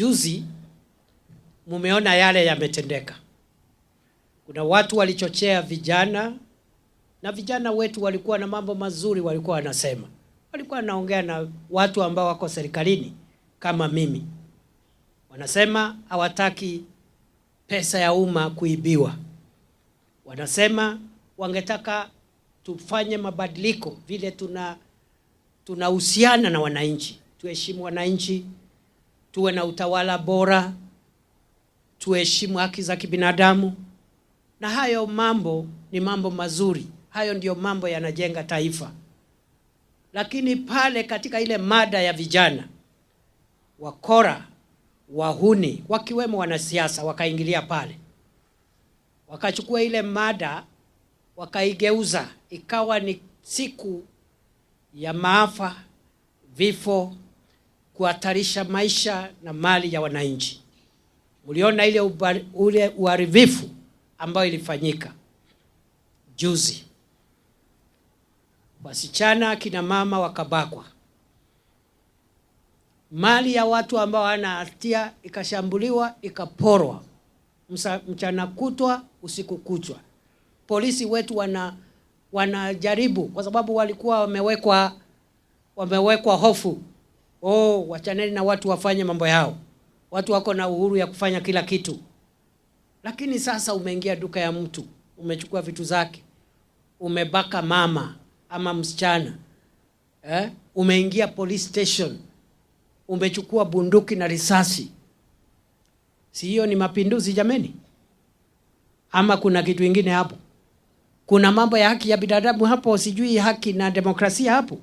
Juzi mumeona yale yametendeka. Kuna watu walichochea vijana, na vijana wetu walikuwa na mambo mazuri walikuwa wanasema. Walikuwa wanaongea na watu ambao wako serikalini kama mimi. Wanasema hawataki pesa ya umma kuibiwa. Wanasema wangetaka tufanye mabadiliko vile tunahusiana na wananchi. Tuheshimu wananchi, tuwe na utawala bora, tuheshimu haki za kibinadamu. Na hayo mambo ni mambo mazuri. Hayo ndio mambo yanajenga taifa. Lakini pale katika ile mada ya vijana, wakora, wahuni, wakiwemo wanasiasa wakaingilia pale. Wakachukua ile mada, wakaigeuza ikawa ni siku ya maafa, vifo, kuhatarisha maisha na mali ya wananchi. Mliona ile ule uharibifu ambao ilifanyika juzi. Wasichana, kina mama wakabakwa. Mali ya watu ambao wana hatia ikashambuliwa, ikaporwa. Mchana kutwa, usiku kuchwa. Polisi wetu wanajaribu kwa sababu walikuwa wamewekwa hofu. Wachaneni na watu wafanye mambo yao. Watu wako na uhuru ya kufanya kila kitu. Lakini sasa umeingia duka ya mtu, umechukua vitu zake, umebaka mama ama msichana, umeingia police station, umechukua bunduki na risasi. Si hiyo ni mapinduzi jameni? Ama kuna kitu kingine hapo? Kuna mambo ya haki ya binadamu hapo, sijui haki na demokrasia hapo?